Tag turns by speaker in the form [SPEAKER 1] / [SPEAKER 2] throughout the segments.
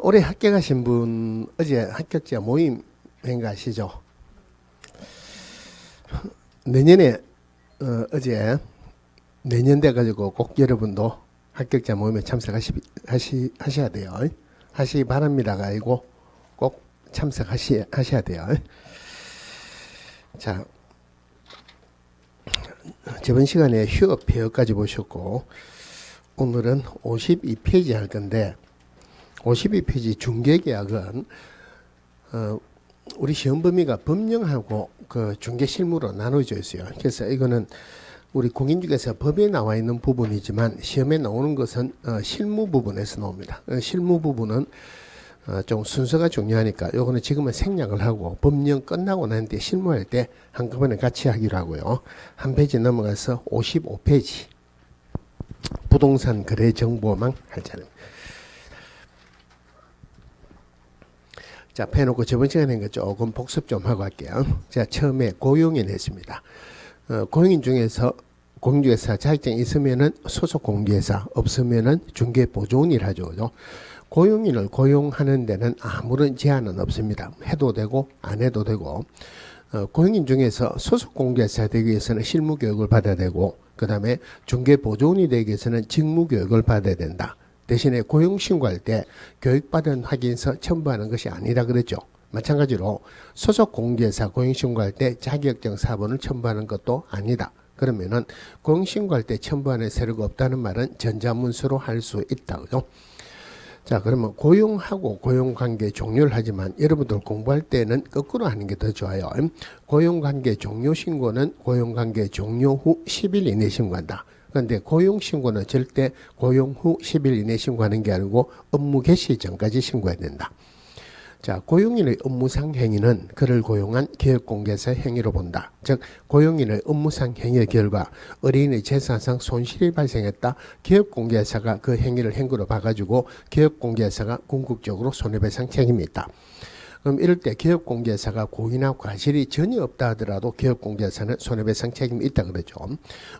[SPEAKER 1] 올해 합격하신 분 어제 합격자 모임 한 거 아시죠? 내년에 어제 내년 돼 가지고 꼭 여러분도 합격자 모임에 참석하셔야 돼요. 하시기 바랍니다가 아니고 꼭 참석하셔야 돼요. 자, 저번 시간에 휴업 폐업까지 보셨고 오늘은 52페이지 할 건데 52페이지 중개계약은 우리 시험 범위가 법령하고 그 중개 실무로 나눠져 있어요. 그래서 이거는 우리 공인중개사 법에 나와 있는 부분이지만 시험에 나오는 것은 실무 부분에서 나옵니다. 실무 부분은 좀 순서가 중요하니까 요거는 지금은 생략을 하고 법령 끝나고 난 뒤에 실무할 때 한꺼번에 같이 하기로 하고요. 한 페이지 넘어가서 55페이지 부동산 거래 정보망 할 차례입니다. 자, 펴놓고 저번 시간에 한 거 조금 복습 좀 하고 할게요. 자, 처음에 고용인 했습니다. 고용인 중에서 공인중개사 자격증 있으면은 소속 공인중개사, 없으면은 중개보조인을 하죠. 그죠? 고용인을 고용하는 데는 아무런 제한은 없습니다. 해도 되고 안 해도 되고, 고용인 중에서 소속 공인중개사 되기 위해서는 실무 교육을 받아야 되고, 그 다음에 중개보조인이 되기 위해서는 직무 교육을 받아야 된다. 대신에 고용신고할 때 교육받은 확인서 첨부하는 것이 아니라 그랬죠. 마찬가지로 소속 공인중개사 고용신고할 때 자격증 사본을 첨부하는 것도 아니다. 그러면은 고용신고할 때 첨부하는 세력이 없다는 말은 전자문서로 할 수 있다. 그죠? 자, 그러면 고용하고 고용관계 종료를 하지만 여러분들 공부할 때는 거꾸로 하는 게 더 좋아요. 고용관계 종료 신고는 고용관계 종료 후 10일 이내 신고한다. 그런데 고용신고는 절대 고용 후 10일 이내 신고하는 게 아니고 업무 개시 전까지 신고해야 된다. 자, 고용인의 업무상 행위는 그를 고용한 기업공개사 행위로 본다. 즉, 고용인의 업무상 행위의 결과 의뢰인의 재산상 손실이 발생했다. 기업공개사가 그 행위를 행거로 봐가지고 기업공개사가 궁극적으로 손해배상 책임이 있다. 그럼 이럴 때 기업공개사가 고의나 과실이 전혀 없다 하더라도 기업공개사는 손해배상 책임이 있다 그러죠.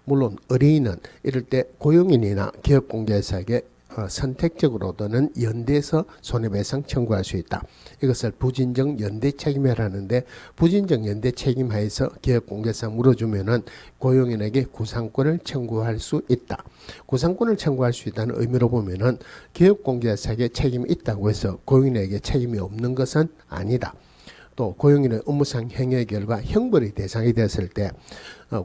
[SPEAKER 1] 물론 의뢰인은 이럴 때 고용인이나 기업공개사에게 선택적으로는 연대해서 손해배상 청구할 수 있다. 이것을 부진정 연대 책임이라는데 부진정 연대 책임하에서 기업공개사 물어주면은 고용인에게 구상권을 청구할 수 있다. 구상권을 청구할 수 있다는 의미로 보면은 기업공개사에게 책임이 있다고 해서 고용인에게 책임이 없는 것은 아니다. 또 고용인의 업무상 행위의 결과 형벌의 대상이 됐을 때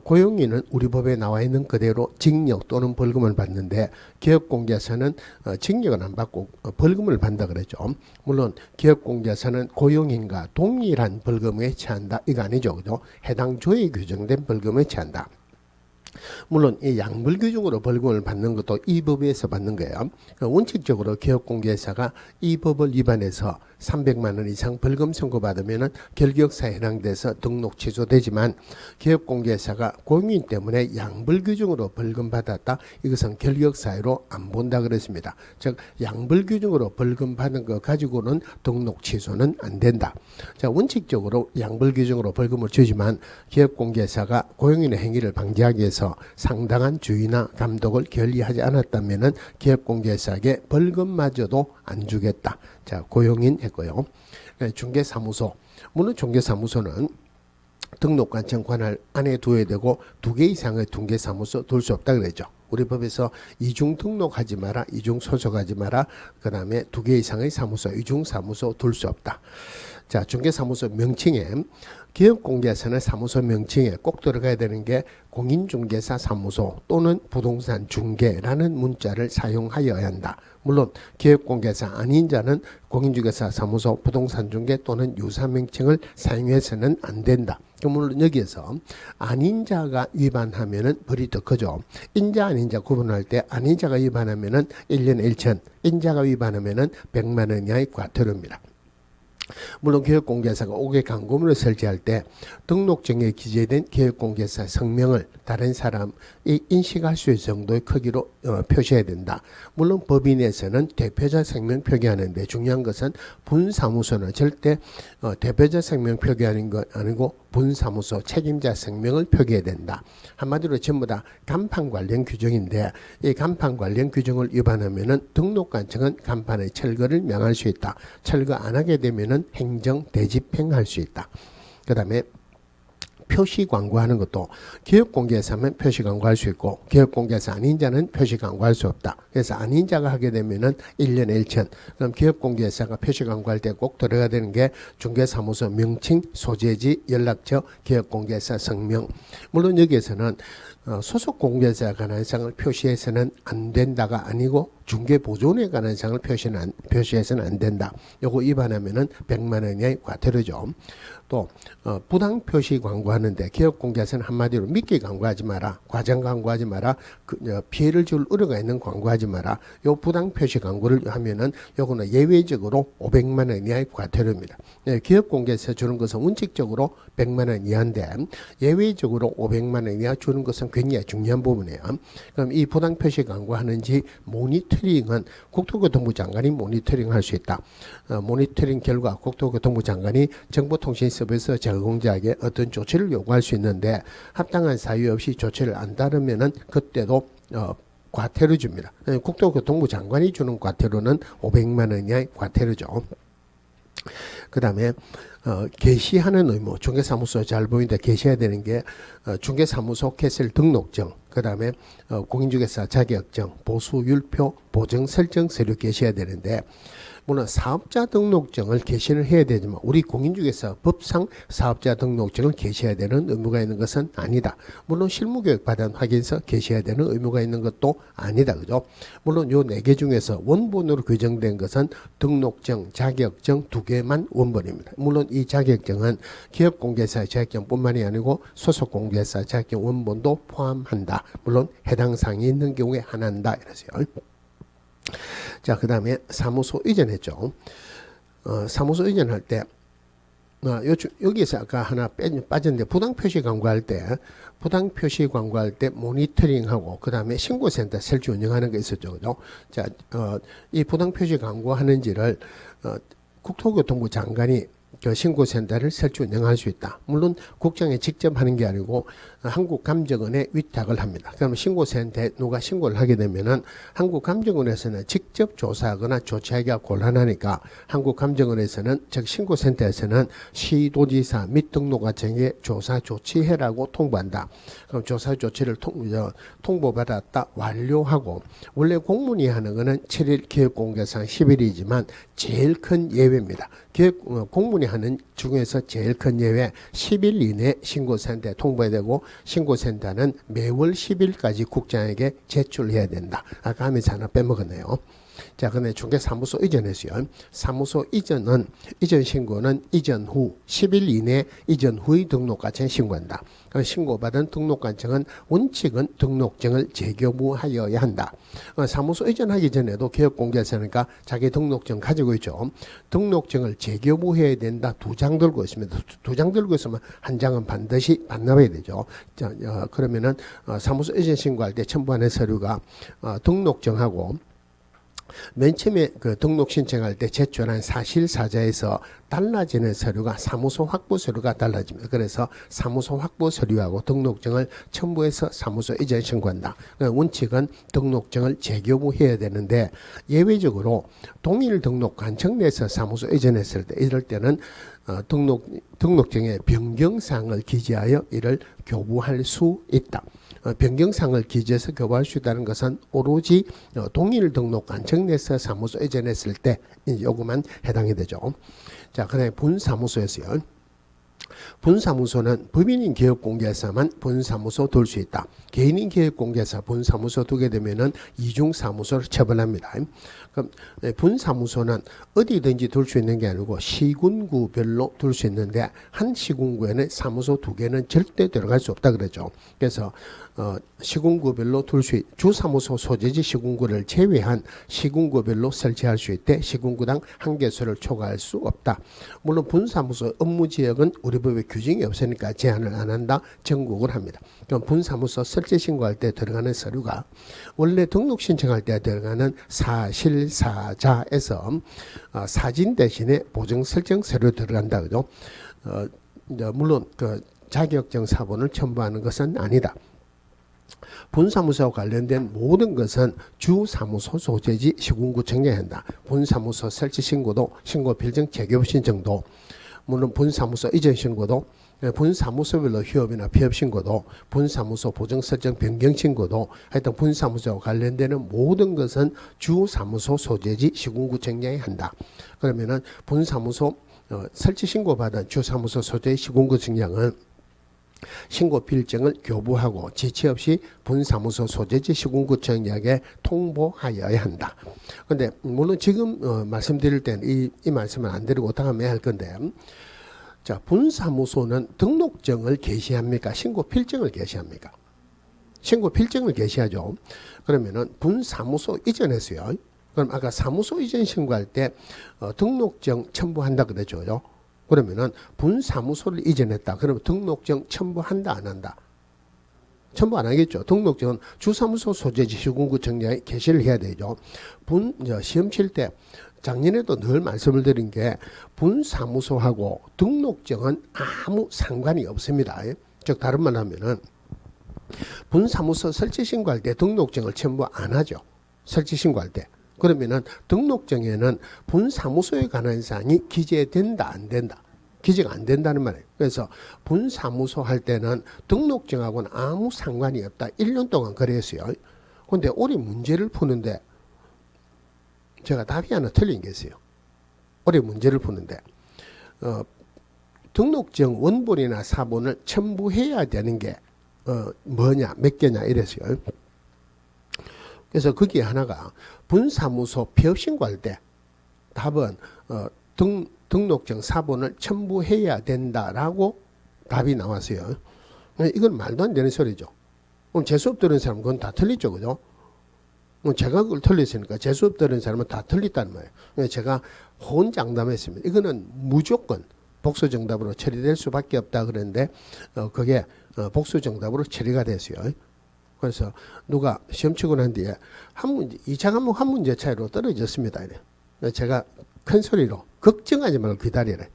[SPEAKER 1] 고용인은 우리 법에 나와 있는 그대로 징역 또는 벌금을 받는데 기업공개사는 징역은 안 받고 벌금을 받는다 그랬죠. 물론 기업공개사는 고용인과 동일한 벌금에 처한다 이거 아니죠. 그죠? 해당 조에 규정된 벌금에 처한다. 물론 이 양불규정으로 벌금을 받는 것도 이 법에서 받는 거예요. 원칙적으로 기업공개사가 이 법을 위반해서 300만 원 이상 벌금 선고받으면 결격사에 해당돼서 등록 취소되지만 기업공개사가 고용인 때문에 양불규정으로 벌금 받았다. 이것은 결격사유로 안 본다 그랬습니다. 즉 양불규정으로 벌금 받은 것 가지고는 등록 취소는 안 된다. 자, 원칙적으로 양불규정으로 벌금을 주지만 기업공개사가 고용인의 행위를 방지하기 위해서 상당한 주의나 감독을 결의하지 않았다면 기업공개사에게 벌금마저도 안 주겠다. 자, 고용인 했고요. 중개사무소. 물론 중개사무소는 등록관청 관할 안에 두어야 되고 2개 이상의 중개사무소 둘 수 없다 그랬죠. 우리 법에서 이중 등록하지 마라, 이중 소속하지 마라, 그 다음에 2개 이상의 사무소, 이중 사무소 둘 수 없다. 자, 중개사무소 명칭에 기업공개사는 사무소 명칭에 꼭 들어가야 되는 게 공인중개사 사무소 또는 부동산 중개라는 문자를 사용하여야 한다. 물론 기업공개사 아닌 자는 공인중개사 사무소, 부동산 중개 또는 유사 명칭을 사용해서는 안 된다. 물론 여기에서 아닌 자가 위반하면은 벌이 더 크죠. 인자 아닌 자 구분할 때 아닌 자가 위반하면은 1년 1천, 인자가 위반하면은 100만 원 이하의 과태료입니다. 물론 교육공개사가 5개 광고문을 설치할 때 등록증에 기재된 교육공개사 성명을 다른 사람이 인식할 수 있을 정도의 크기로 표시해야 된다. 물론 법인에서는 대표자 성명 표기하는데 중요한 것은 분사무소는 절대 대표자 성명 표기하는 것 아니고 분사무소 책임자 성명을 표기해야 된다. 한마디로 전부 다 간판 관련 규정인데 이 간판 관련 규정을 위반하면은 등록관청은 간판의 철거를 명할 수 있다. 철거 안 하게 되면은 행정 대집행할 수 있다. 그 다음에 표시 광고하는 것도 기업공개에서 하면 표시 광고할 수 있고 기업공개에서 아닌 자는 표시 광고할 수 없다. 그래서 아닌 자가 하게 되면은 1년에 1천. 그럼 기업공개사가 표시 광고할 때 꼭 들어가야 되는 게 중개사무소 명칭, 소재지, 연락처, 기업공개사 성명. 물론 여기에서는 소속 공개사에 관한 사항을 표시해서는 안 된다가 아니고 중개보존에 관한 사항을 표시해서는 안 된다. 요거 위반하면은 100만 원 이하의 과태료죠. 또 부당 표시 광고하는데 기업공개에서는 한마디로 미끼 광고하지 마라, 과장 광고하지 마라, 피해를 줄 우려가 있는 광고하지 마라. 요 부당 표시 광고를 하면은 요거는 예외적으로 500만 원 이하의 과태료입니다. 기업공개에서 주는 것은 원칙적으로 100만 원 이하인데 예외적으로 500만 원 이하 주는 것은 굉장히 중요한 부분이에요. 그럼 이 부당 표시 광고하는지 모니터링은 국토교통부 장관이 모니터링할 수 있다. 모니터링 결과 국토교통부 장관이 정보통신서비스 제공자에게 어떤 조치를 요구할 수 있는데 합당한 사유 없이 조치를 안 따르면은 그때도 과태료 줍니다. 국토교통부 장관이 주는 과태료는 500만 원 이하의 과태료죠. 그 다음에 게시하는 의무, 중개사무소 잘 보이는데 게시해야 되는 게 중개사무소 개설 등록증, 그 다음에 공인중개사 자격증, 보수율표, 보정 설정 서류 게시해야 되는데 물론 사업자 등록증을 게시를 해야 되지만 우리 공인중개사 법상 사업자 등록증을 게시해야 되는 의무가 있는 것은 아니다. 물론 실무교육 받은 확인서 게시해야 되는 의무가 있는 것도 아니다. 그죠? 물론 요 4개 중에서 원본으로 규정된 것은 등록증, 자격증 2개만 원본입니다. 물론 이 자격증은 기업공개사 자격증뿐만이 아니고 소속공개사 자격증 원본도 포함한다. 물론 해당 사항이 있는 경우에 하나한다. 이러세요. 자, 그 다음에 사무소 이전했죠. 사무소 이전할 때 여기에서 아까 하나 빠졌는데 부당표시 광고할 때 모니터링하고 그 다음에 신고센터 설치 운영하는 게 있었죠. 그죠? 자, 이 부당표시 광고하는지를 국토교통부 장관이 그 신고센터를 설치 운영할 수 있다. 물론 국장이 직접 하는 게 아니고 한국감정원에 위탁을 합니다. 그러면 신고센터에 누가 신고를 하게 되면은 한국감정원에서는 직접 조사하거나 조치하기가 곤란하니까 한국감정원에서는 즉 신고센터에서는 시도지사 및 등록과청에 조사 조치해라고 통보한다. 그럼 조사 조치를 통보받았다 완료하고 원래 공문이 하는 거는 7일 기획공개상 10일이지만 제일 큰 예외입니다. 공문이 하는 중에서 제일 큰 예외 10일 이내 신고센터에 통보해야 되고 신고센터는 매월 10일까지 국장에게 제출해야 된다. 아까 하면서 하나 빼먹었네요. 자, 근데 중개사무소 이전했어요. 사무소 이전 신고는 이전 후 10일 이내 이전 후의 등록과청에 신고한다. 신고받은 등록과청은 원칙은 등록증을 재교부하여야 한다. 사무소 이전하기 전에도 기업공개사니까 자기 등록증 가지고 있죠. 등록증을 재교부해야 된다. 2장 들고 있습니다. 2장 들고 있으면 한 장은 반드시 반납해야 되죠. 자, 그러면은 사무소 이전 신고할 때 첨부하는 서류가 등록증하고 맨 처음에 그 등록 신청할 때 제출한 사실사자에서 달라지는 서류가 사무소 확보 서류가 달라집니다. 그래서 사무소 확보 서류하고 등록증을 첨부해서 사무소 이전 신고한다. 원칙은 등록증을 재교부해야 되는데 예외적으로 동일 등록관청 내에서 사무소 이전했을 때 이럴 때는 등록증에 변경사항을 기재하여 이를 교부할 수 있다. 변경사항을 기재해서 교부할 수 있다는 것은 오로지 동일 등록관청 내에서 사무소 이전했을 때 요것만 해당이 되죠. 자, 그다음에 분사무소에서요. 분사무소는 법인인 기업공개사만 분사무소 둘 수 있다. 개인인 기업공개사 분사무소 두게 되면은 이중사무소를 처벌합니다. 그럼 분사무소는 어디든지 둘 수 있는 게 아니고 시군구별로 둘 수 있는데 한 시군구에는 사무소 두 개는 절대 들어갈 수 없다 그러죠. 그래서 시군구별로 주사무소 소재지 시군구를 제외한 시군구별로 설치할 수 있대 시군구당 한 개수를 초과할 수 없다. 물론 분사무소 업무지역은 우리 법에 규정이 없으니까 제한을 안 한다. 전국을 합니다. 그럼 분사무소 설치 신고할 때 들어가는 서류가 원래 등록 신청할 때 들어가는 사실사자에서 사진 대신에 보증 설정 서류 들어간다 그죠? 물론 그 자격증 사본을 첨부하는 것은 아니다. 분사무소와 관련된 모든 것은 주사무소 소재지 시군구 정리해야 한다. 분사무소 설치 신고도 신고 필증 재개업 신청도 물론 분사무소 이전 신고도 분사무소별로 휴업이나 폐업 신고도 분사무소 보정 설정 변경 신고도 하여튼 분사무소와 관련되는 모든 것은 주사무소 소재지 시군구 정리해야 한다. 그러면은 분사무소 설치 신고 받은 주사무소 소재지 시군구 정량은 신고 필증을 교부하고 지체 없이 분사무소 소재지 시군구청장에게 통보하여야 한다. 그런데 물론 지금 말씀드릴 때는 이 말씀은 안 드리고 다음에 할 건데, 자 분사무소는 등록증을 게시합니까? 신고 필증을 게시합니까? 신고 필증을 게시하죠. 그러면은 분사무소 이전했어요. 그럼 아까 사무소 이전 신고할 때 등록증 첨부한다 그랬죠. 그러면은 분사무소를 이전했다. 그러면 등록증 첨부한다 안 한다? 첨부 안 하겠죠. 등록증은 주사무소 소재지 시군구청장에 게시를 해야 되죠. 시험 칠 때 작년에도 늘 말씀을 드린 게 분사무소하고 등록증은 아무 상관이 없습니다. 즉 다른 말 하면은 분사무소 설치 신고할 때 등록증을 첨부 안 하죠. 설치 신고할 때. 그러면은 등록증에는 분사무소에 관한 사항이 기재된다 안 된다. 기재가 안 된다는 말이에요. 그래서 분사무소 할 때는 등록증하고는 아무 상관이 없다. 1년 동안 그랬어요. 그런데 올해 문제를 푸는데 제가 답이 하나 틀린 게 있어요. 올해 문제를 푸는데 등록증 원본이나 사본을 첨부해야 되는 게 뭐냐 몇 개냐 이랬어요. 그래서 거기에 하나가 분사무소 폐업 신고할 때 답은 등록증 사본을 첨부해야 된다라고 답이 나왔어요. 이건 말도 안 되는 소리죠. 그럼 제 수업 들은 사람은 그건 다 틀리죠. 그죠? 제가 그걸 틀렸으니까 제 수업 들은 사람은 다 틀렸다는 말이에요. 제가 혼장담했습니다. 이거는 무조건 복수 정답으로 처리될 수밖에 없다 그랬는데 그게 복수 정답으로 처리가 됐어요. 그래서 누가 시험 치고 난 뒤에 한 문제, 2차 과목 한 문제 차이로 떨어졌습니다. 이래. 제가 큰 소리로 걱정하지 말고 기다리래.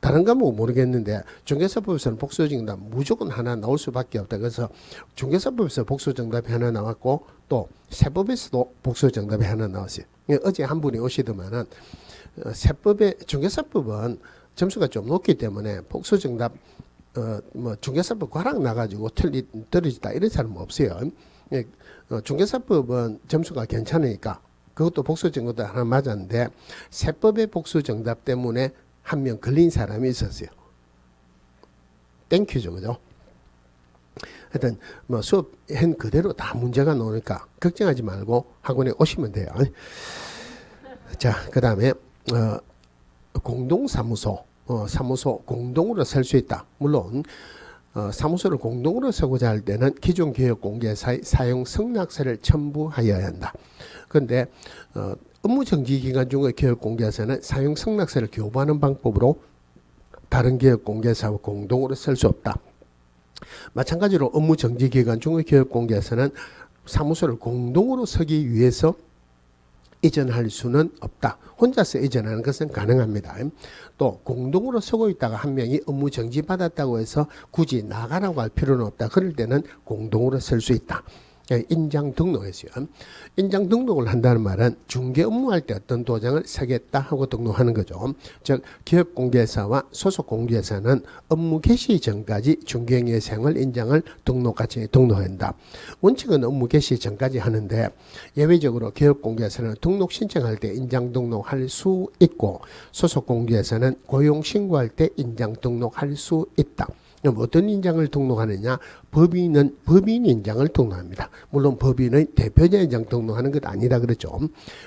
[SPEAKER 1] 다른 과목은 모르겠는데 중개사법에서는 복수 정답 무조건 하나 나올 수밖에 없다. 그래서 중개사법에서 복수 정답이 하나 나왔고 또 세법에서도 복수 정답이 하나 나왔어요. 어제 한 분이 오시더만은 세법의 중개사법은 점수가 좀 높기 때문에 복수 정답 중개사법 과락 나가지고 떨어지다 이런 사람은 없어요. 중개사법은 점수가 괜찮으니까 그것도 복수 정답도 하나 맞았는데 세법의 복수 정답 때문에 한 명 걸린 사람이 있었어요. 땡큐죠, 그죠? 하여튼 수업 한 그대로 다 문제가 나오니까 걱정하지 말고 학원에 오시면 돼요. 자, 그 다음에 공동사무소. 사무소 공동으로 설 수 있다. 물론 사무소를 공동으로 서고자 할 때는 기존 기업공개사의 사용 승낙서를 첨부하여야 한다. 그런데 업무정지기간 중의 기업공개사는 사용 승낙서를 교부하는 방법으로 다른 기업공개사와 공동으로 설 수 없다. 마찬가지로 업무정지기간 중의 기업공개사는 사무소를 공동으로 서기 위해서 이전할 수는 없다. 혼자서 이전하는 것은 가능합니다. 또 공동으로 서고 있다가 한 명이 업무 정지 받았다고 해서 굳이 나가라고 할 필요는 없다. 그럴 때는 공동으로 설 수 있다. 인장 등록했어요. 인장 등록을 한다는 말은 중개 업무할 때 어떤 도장을 서겠다 하고 등록하는 거죠. 즉 기업공개사와 소속공개사는 업무 개시 전까지 중개행위의 사용을 인장을 등록같이 등록한다. 원칙은 업무 개시 전까지 하는데 예외적으로 기업공개사는 등록 신청할 때 인장 등록할 수 있고 소속공개사는 고용 신고할 때 인장 등록할 수 있다. 그럼 어떤 인장을 등록하느냐? 법인은 법인 인장을 등록합니다. 물론 법인의 대표자 인장 등록하는 것 아니다 그렇죠.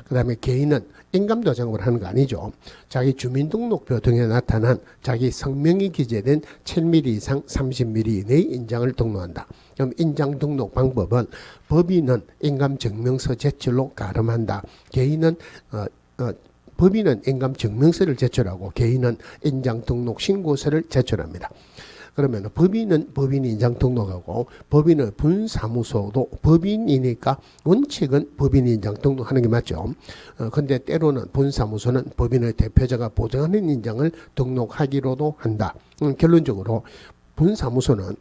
[SPEAKER 1] 그 다음에 개인은 인감도장을 하는 거 아니죠. 자기 주민등록표 등에 나타난 자기 성명이 기재된 7mm 이상 30mm 이내의 인장을 등록한다. 그럼 인장 등록 방법은 법인은 인감증명서 제출로 가름한다. 개인은 법인은 인감증명서를 제출하고 개인은 인장등록신고서를 제출합니다. 그러면 법인은 법인 인장 등록하고 법인의 분사무소도 법인이니까 원칙은 법인 인장 등록하는 게 맞죠. 근데 때로는 분사무소는 법인의 대표자가 보증하는 인장을 등록하기로도 한다. 결론적으로 분사무소는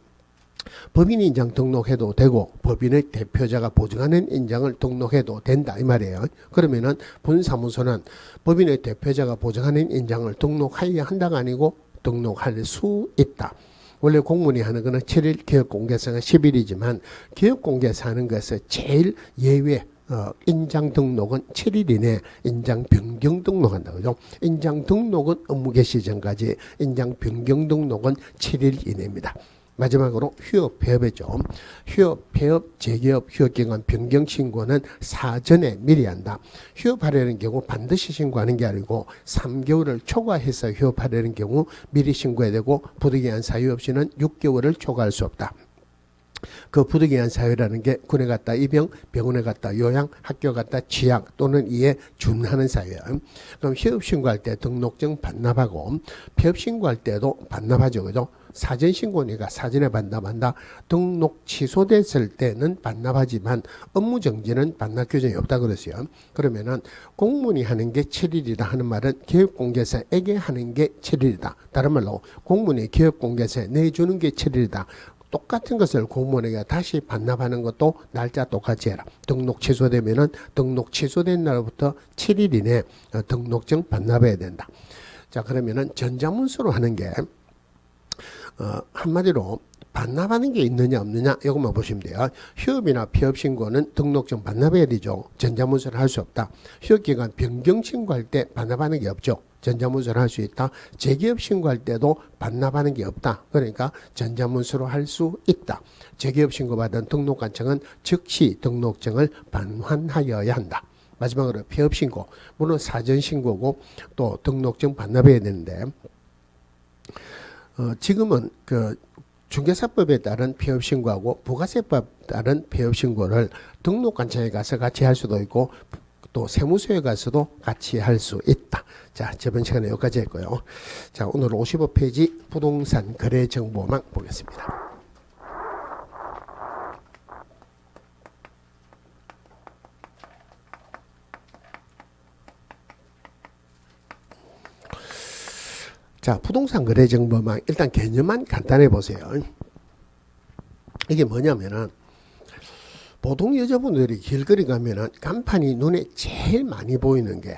[SPEAKER 1] 법인 인장 등록해도 되고 법인의 대표자가 보증하는 인장을 등록해도 된다 이 말이에요. 그러면은 분사무소는 법인의 대표자가 보증하는 인장을 등록해야 한다가 아니고 등록할 수 있다. 원래 공무원이 하는 거는 7일, 기업공개사가 10일이지만 기업공개사 하는 것은 제일 예외 인장 등록은 7일 이내 인장 변경 등록한다. 그죠? 인장 등록은 업무 개시 전까지, 인장 변경 등록은 7일 이내입니다. 마지막으로 휴업, 폐업이죠. 휴업, 폐업, 재개업, 휴업기간 변경 신고는 사전에 미리 한다. 휴업하려는 경우 반드시 신고하는 게 아니고 3개월을 초과해서 휴업하려는 경우 미리 신고해야 되고 부득이한 사유 없이는 6개월을 초과할 수 없다. 그 부득이한 사유라는 게 군에 갔다 입영, 병원에 갔다 요양, 학교 갔다 취약 또는 이에 준하는 사유야. 그럼 휴업 신고할 때 등록증 반납하고 폐업 신고할 때도 반납하죠. 그죠? 사전 신고니까 사전에 반납한다. 등록 취소됐을 때는 반납하지만 업무 정지는 반납 규정이 없다 그랬어요. 그러면은 공무원이 하는 게 7일이다 하는 말은 기업공개사에게 하는 게 7일이다. 다른 말로 공무원이 기업공개사에 내주는 게 7일이다. 똑같은 것을 공무원에게 다시 반납하는 것도 날짜 똑같이 해라. 등록 취소되면은 등록 취소된 날부터 7일 이내 등록증 반납해야 된다. 자, 그러면은 전자문서로 하는 게 한마디로 반납하는 게 있느냐 없느냐 이것만 보시면 돼요. 휴업이나 폐업 신고는 등록증 반납해야 되죠. 전자문서를 할 수 없다. 휴업기간 변경 신고할 때 반납하는 게 없죠. 전자문서를 할 수 있다. 재개업 신고할 때도 반납하는 게 없다. 그러니까 전자문서로 할 수 있다. 재개업 신고받은 등록관청은 즉시 등록증을 반환하여야 한다. 마지막으로 폐업 신고. 물론 사전 신고고 또 등록증 반납해야 되는데 지금은 그 중개사법에 따른 폐업 신고하고 부가세법에 따른 폐업 신고를 등록관청에 가서 같이 할 수도 있고 또 세무서에 가서도 같이 할 수 있다. 자, 저번 시간에 여기까지 했고요. 자, 오늘 55페이지 부동산 거래 정보망 보겠습니다. 자, 부동산 거래 정보망 일단 개념만 간단해 보세요. 이게 뭐냐면은 보통 여자분들이 길거리 가면은 간판이 눈에 제일 많이 보이는 게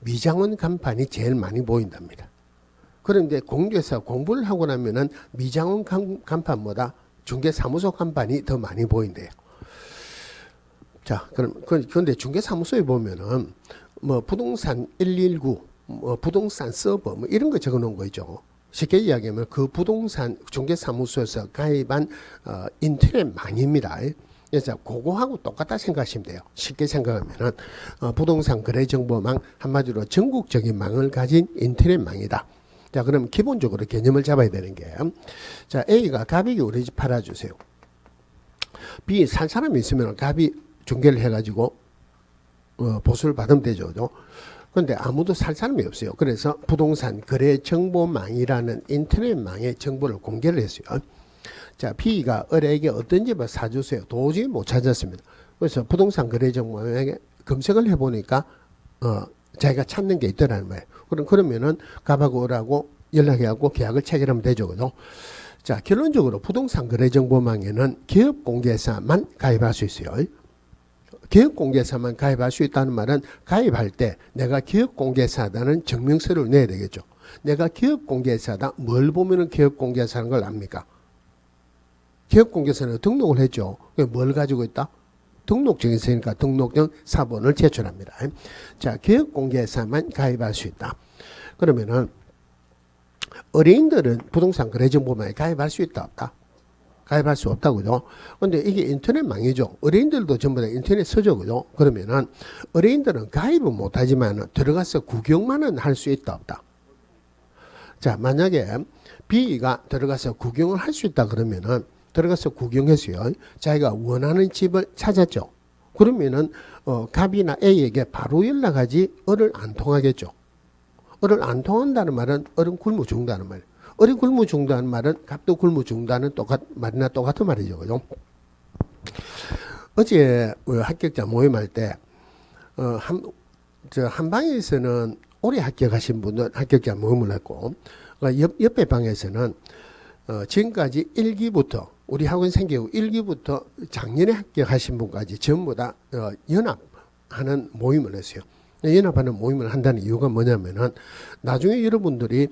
[SPEAKER 1] 미장원 간판이 제일 많이 보인답니다. 그런데 공개사 공부를 하고 나면은 미장원 간판보다 중개사무소 간판이 더 많이 보인대요. 자, 그럼 그런데 중개사무소에 보면은 뭐 부동산 119, 뭐 부동산 서버 뭐 이런 거 적어 놓은 거 있죠. 쉽게 이야기하면 그 부동산 중개사무소에서 가입한 인터넷망입니다. 그래서 그거하고 똑같다 생각하시면 돼요. 쉽게 생각하면은 부동산 거래정보망 한마디로 전국적인 망을 가진 인터넷망이다. 자, 그럼 기본적으로 개념을 잡아야 되는 게 자, A가 갑이 우리 집 팔아주세요. B 살 사람이 있으면 갑이 중개를 해가지고 보수를 받으면 되죠. 그런데 아무도 살 사람이 없어요. 그래서 부동산 거래 정보망이라는 인터넷망의 정보를 공개를 했어요. 자, B가 을에게 어떤 집을 사주세요. 도저히 못 찾았습니다. 그래서 부동산 거래 정보망에 검색을 해보니까 자기가 찾는 게 있더라는 거예요. 그러면은 갑하고 을하고 연락해갖고 계약을 체결하면 되죠. 그죠? 자, 결론적으로 부동산 거래정보망에는 기업공개사만 가입할 수 있어요. 기업공개사만 가입할 수 있다는 말은 가입할 때 내가 기업공개사다는 증명서를 내야 되겠죠. 내가 기업공개사다, 뭘 보면은 기업공개사라는 걸 압니까? 기업공개사는 등록을 했죠. 뭘 가지고 있다? 등록증이 있으니까 등록증 사본을 제출합니다. 자, 기업공개사만 가입할 수 있다. 그러면은 의뢰인들은 부동산 거래정보망에 가입할 수 있다, 없다? 가입할 수 없다고요. 근데 이게 인터넷망이죠. 의뢰인들도 전부 다 인터넷 서죠, 그죠? 그러면은 의뢰인들은 가입은 못하지만 들어가서 구경만은 할 수 있다, 없다? 자, 만약에 B가 들어가서 구경을 할 수 있다 그러면은 들어가서 구경했어요. 자기가 원하는 집을 찾았죠. 그러면은 갑이나 A에게 바로 연락하지 을을 안 통하겠죠. 을을 안 통한다는 말은 을은 굶어 죽는다는 말이에요. 을이 굶어 죽는다는 말은 갑도 굶어 죽는다는 말이나 똑같은 말이죠. 그죠? 어제 합격자 모임할 때 한방에서는 올해 합격하신 분들 합격자 모임을 했고 옆에 방에서는 지금까지 1기부터 우리 학원 생기고 1기부터 작년에 합격하신 분까지 전부 다 연합하는 모임을 했어요. 연합하는 모임을 한다는 이유가 뭐냐면은 나중에 여러분들이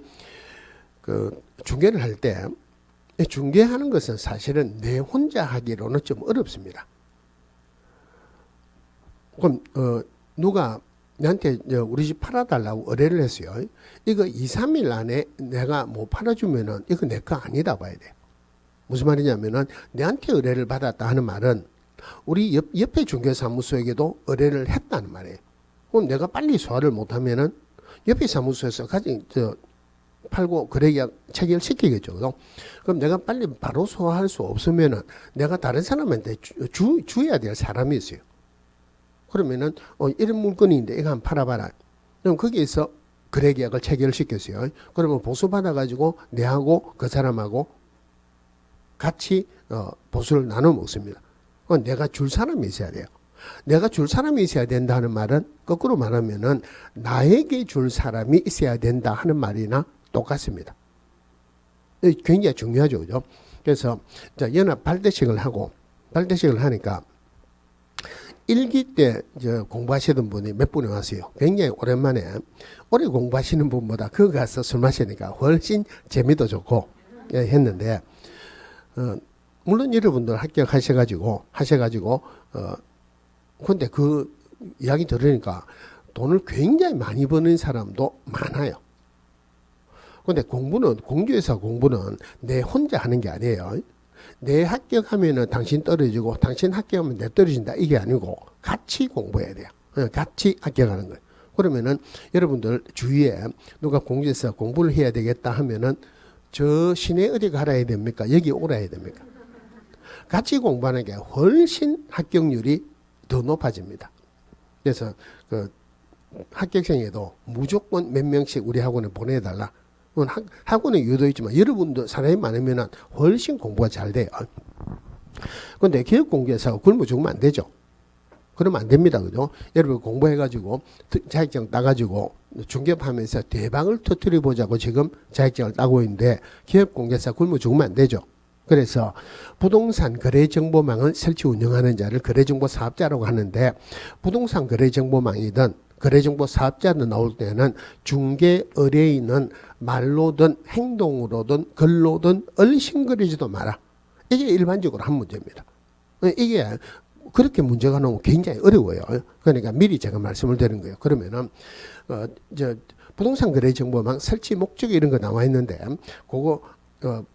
[SPEAKER 1] 중개를 할 때 중개하는 것은 사실은 내 혼자 하기로는 좀 어렵습니다. 그럼 누가 나한테 우리 집 팔아달라고 의뢰를 했어요. 이거 2, 3일 안에 내가 못 팔아주면은 이거 내 거 아니다 봐야 돼. 무슨 말이냐면은 내한테 의뢰를 받았다 하는 말은 우리 옆에 중개사무소에게도 의뢰를 했다는 말이에요. 그럼 내가 빨리 소화를 못하면은 옆에 사무소에서 팔고 거래계약 체결시키겠죠. 그럼 내가 빨리 바로 소화할 수 없으면은 내가 다른 사람한테 주어야 될 사람이 있어요. 그러면은 이런 물건인데 이거 한번 팔아봐라. 그럼 거기에서 거래계약을 체결시켰어요. 그러면 보수 받아가지고 내하고 그 사람하고 같이 보수를 나눠 먹습니다. 그건 내가 줄 사람이 있어야 돼요. 내가 줄 사람이 있어야 된다는 말은 거꾸로 말하면은 나에게 줄 사람이 있어야 된다 하는 말이나 똑같습니다. 굉장히 중요하죠. 그죠? 그래서 연합 발대식을 하니까 1기 때 공부하시던 분이 몇 분이 왔어요. 굉장히 오랜만에 오래 공부하시는 분보다 거기 가서 술 마시니까 훨씬 재미도 좋고 했는데 물론 여러분들 합격하셔가지고 근데 그 이야기 들으니까 돈을 굉장히 많이 버는 사람도 많아요. 근데 공주에서 공부는 내 혼자 하는 게 아니에요. 내 합격하면은 당신 떨어지고 당신 합격하면 내 떨어진다 이게 아니고 같이 공부해야 돼요. 같이 합격하는 거예요. 그러면은 여러분들 주위에 누가 공주에서 공부를 해야 되겠다 하면은 저 시내 어디 가야 됩니까? 여기 오라야 됩니까? 같이 공부하는 게 훨씬 합격률이 더 높아집니다. 그래서 합격생에도 무조건 몇 명씩 우리 학원에 보내달라. 학원에 유도 있지만 여러분도 사람이 많으면 훨씬 공부가 잘 돼요. 그런데 기업공개사가 굶어 죽으면 안 되죠. 그러면 안 됩니다. 그죠? 여러분 공부해가지고 자격증 따가지고 중개하면서 대박을 터뜨려 보자고 지금 자격증을 따고 있는데 기업공개사 굶어 죽으면 안 되죠. 그래서 부동산 거래정보망을 설치 운영하는 자를 거래정보 사업자라고 하는데 부동산 거래정보망이든 거래정보 사업자는 나올 때는 중개 의뢰인은 말로든 행동으로든 글로든 얼씬거리지도 마라. 이게 일반적으로 한 문제입니다. 이게 그렇게 문제가 나오면 굉장히 어려워요. 그러니까 미리 제가 말씀을 드린 거예요. 그러면은 부동산 거래정보망 설치 목적 이런 거 나와 있는데 그거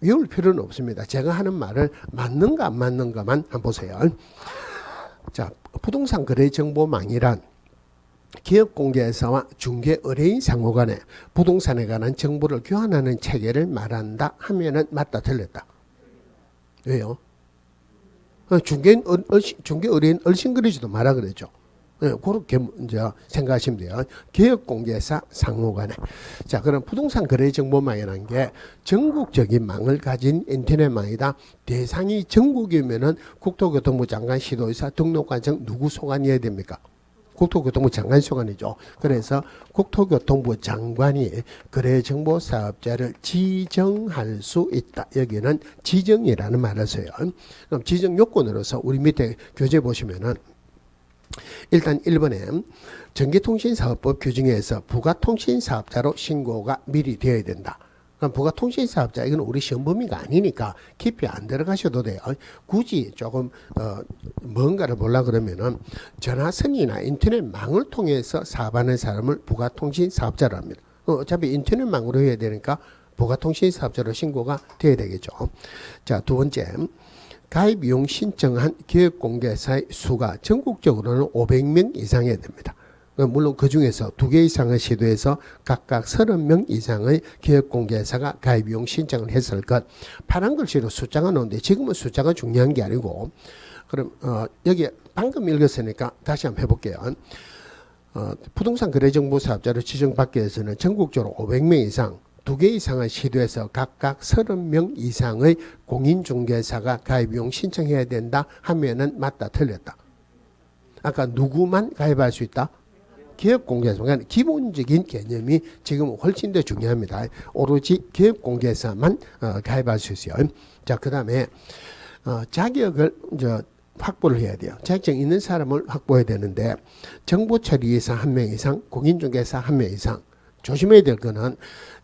[SPEAKER 1] 외울 필요는 없습니다. 제가 하는 말을 맞는가 안 맞는가만 한번 보세요. 자, 부동산 거래정보망이란 기업공개사와 중개 의뢰인 상호 간에 부동산에 관한 정보를 교환하는 체계를 말한다 하면은 맞다 틀렸다. 왜요? 중개 의뢰인 얼씬거리지도 마라 그랬죠. 그렇게 이제 생각하시면 돼요. 기업공개사 상호 간에. 자, 그럼 부동산 거래정보망이라는 게 전국적인 망을 가진 인터넷망이다. 대상이 전국이면은 국토교통부 장관, 시도의사, 등록관청 누구 소관이어야 됩니까? 국토교통부 장관 소관이죠. 그래서 국토교통부 장관이 거래정보사업자를 지정할 수 있다. 여기는 지정이라는 말을 써요. 그럼 지정 요건으로서 우리 밑에 교재 보시면은 일단 1번에 전기통신사업법 규정에서 부가통신사업자로 신고가 미리 되어야 된다. 그럼 부가통신사업자 이건 우리 시험 범위가 아니니까 깊이 안 들어가셔도 돼요. 굳이 조금 뭔가를 보려고 그러면은 전화선이나 인터넷망을 통해서 사업하는 사람을 부가통신사업자로 합니다. 어차피 인터넷망으로 해야 되니까 부가통신사업자로 신고가 돼야 되겠죠. 자, 두 번째, 가입 이용 신청한 기업공개사의 수가 전국적으로는 500명 이상이어야 됩니다. 물론 그 중에서 2개 이상을 시도해서 각각 30명 이상의 기업공개사가 가입 이용 신청을 했을 것. 파란 글씨로 숫자가 나오는데 지금은 숫자가 중요한 게 아니고, 그럼 여기 방금 읽었으니까 다시 한번 해볼게요. 부동산 거래정보사업자로 지정받기 위해서는 전국적으로 500명 이상, 2개 이상을 시도해서 각각 30명 이상의 공인중개사가 가입 이용 신청해야 된다 하면은 맞다 틀렸다. 아까 누구만 가입할 수 있다? 기업공개사. 그러니까 기본적인 개념이 지금 훨씬 더 중요합니다. 오로지 기업공개사만 가입할 수 있어요. 자, 그 다음에 자격을 확보를 해야 돼요. 자격증 있는 사람을 확보해야 되는데 정보처리사 1명 이상, 공인중개사 1명 이상. 조심해야 될 거는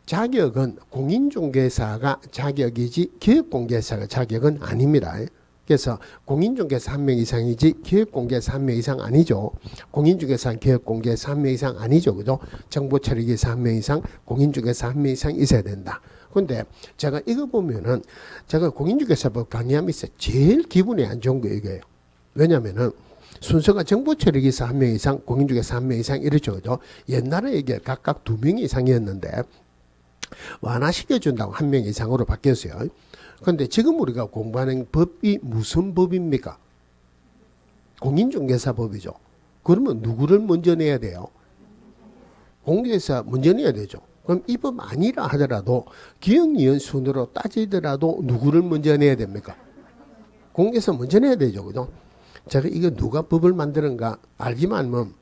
[SPEAKER 1] 자격은 공인중개사가 자격이지 기업공개사가 자격은 아닙니다. 그래서 공인중개사 1명 이상이지 기업공개사 1명 이상 아니죠. 공인중개사 기업공개사 1명 이상 아니죠. 그죠? 정보처리기사 1명 이상, 공인중개사 1명 이상 있어야 된다. 근데 제가 이거 보면은 제가 공인중개사법 강의하면서 제일 기분이 안 좋은 거 이거예요. 왜냐면은 순서가 정보처리기사 1명 이상, 공인중개사 1명 이상 이렇죠. 그죠? 옛날에 이게 각각 2명 이상이었는데 완화시켜준다고 1명 이상으로 바뀌었어요. 그런데 지금 우리가 공부하는 법이 무슨 법입니까? 공인중개사법이죠. 그러면 누구를 먼저 내야 돼요? 공개사 먼저 내야 되죠. 그럼 이 법 아니라 하더라도 기억니은 순으로 따지더라도 누구를 먼저 내야 됩니까? 공개사 먼저 내야 되죠. 그죠? 제가 이거 누가 법을 만드는가 알기만 하면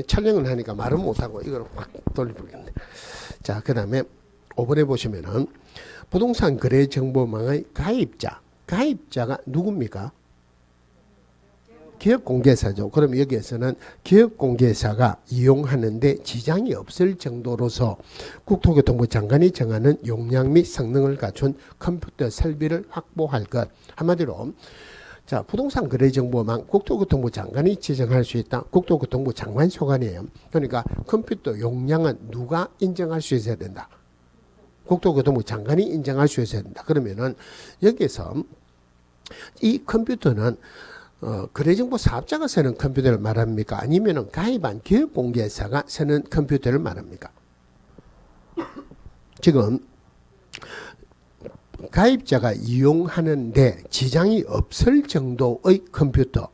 [SPEAKER 1] 촬영을 하니까 말은 못하고 이걸 확 돌려보겠네. 자, 그 다음에 5번에 보시면은 부동산 거래 정보망의 가입자가 누굽니까? 기업공개사죠. 그럼 여기에서는 기업공개사가 이용하는데 지장이 없을 정도로서 국토교통부 장관이 정하는 용량 및 성능을 갖춘 컴퓨터 설비를 확보할 것. 한마디로 자, 부동산 거래정보망 국토교통부 장관이 지정할 수 있다. 국토교통부 장관 소관이에요. 그러니까 컴퓨터 용량은 누가 인정할 수 있어야 된다. 국토교통부 장관이 인정할 수 있어야 된다. 그러면은 여기서 이 컴퓨터는 거래정보 사업자가 쓰는 컴퓨터를 말합니까? 아니면은 가입한 기업공개사가 쓰는 컴퓨터를 말합니까? 지금 가입자가 이용하는데 지장이 없을 정도의 컴퓨터,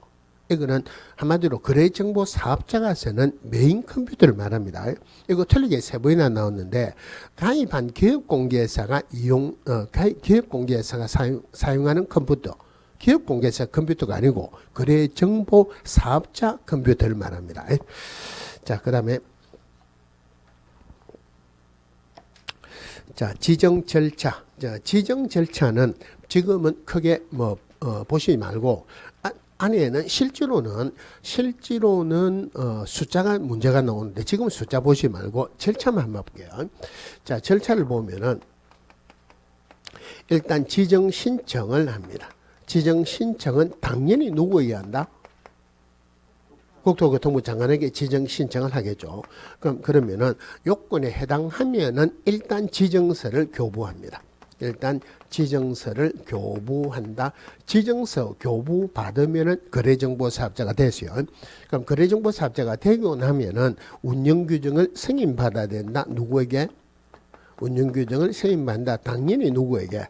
[SPEAKER 1] 이거는 한마디로 거래정보 사업자가 쓰는 메인 컴퓨터를 말합니다. 이거 틀리게 3번이나 나왔는데 가입한 기업공개사가 기업공개사가 사용하는 컴퓨터, 기업공개사 컴퓨터가 아니고 거래정보 사업자 컴퓨터를 말합니다. 자, 그 다음에 자, 지정 절차. 자, 지정 절차는 지금은 크게 보시지 말고 안에는 실제로는 숫자가 문제가 나오는데 지금 숫자 보시지 말고 절차만 한번 볼게요. 자, 절차를 보면은 일단 지정 신청을 합니다. 지정 신청은 당연히 누구에게 한다? 국토교통부 장관에게 지정 신청을 하겠죠. 그러면은 요건에 해당하면은 일단 지정서를 교부합니다. 일단 지정서를 교부한다. 지정서 교부 받으면은 거래정보사업자가 됐어요. 그럼 거래정보사업자가 되고 나면은 운영규정을 승인받아야 된다. 누구에게? 운영규정을 승인받는다. 당연히 누구에게?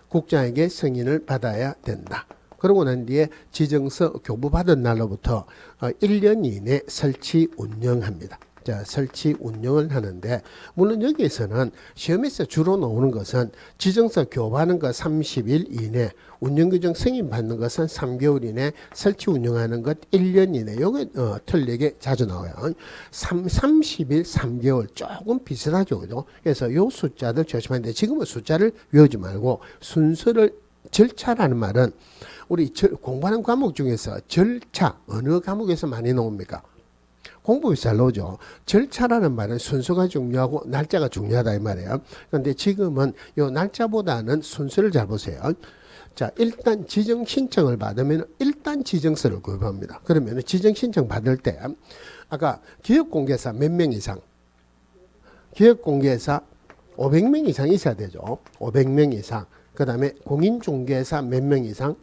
[SPEAKER 1] 국장에게 승인을 받아야 된다. 그러고 난 뒤에 지정서 교부받은 날로부터 1년 이내 설치 운영합니다. 자, 설치 운영을 하는데, 물론 여기에서는 시험에서 주로 나오는 것은 지정서 교부하는 것 30일 이내, 운영규정 승인 받는 것은 3개월 이내, 설치 운영하는 것 1년 이내. 요게 틀리게 자주 나와요. 30일, 3개월 조금 비슷하죠, 그죠? 그래서 요 숫자들 조심하는데, 지금은 숫자를 외우지 말고 순서를, 절차라는 말은 우리 공부하는 과목 중에서 절차 어느 과목에서 많이 나옵니까? 공부에서 잘 나오죠. 절차라는 말은 순서가 중요하고 날짜가 중요하다 이 말이에요. 그런데 지금은 요 날짜보다는 순서를 잘 보세요. 자, 일단 지정 신청을 받으면 일단 지정서를 구입합니다. 그러면 지정 신청 받을 때 아까 기업공개사 몇 명 이상, 기업공개사 500명 이상 있어야 되죠. 500명 이상. 그 다음에 공인중개사 몇 명 이상.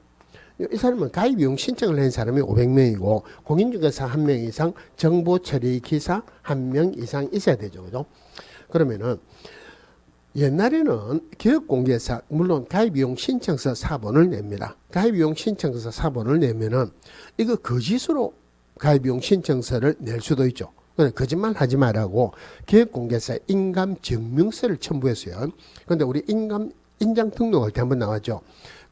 [SPEAKER 1] 이 사람은 가입이용 신청을 한 사람이 500명이고 공인중개사 1명 이상, 정보처리기사 1명 이상 있어야 되죠. 그죠? 그러면은 옛날에는 기업공개사 물론 가입이용 신청서 4번을 냅니다. 가입이용 신청서 4번을 내면은 이거 거짓으로 가입이용 신청서를 낼 수도 있죠. 거짓말 하지 말라고 기업공개사 인감증명서를 첨부했어요. 그런데 우리 인장 등록할 때 한번 나왔죠.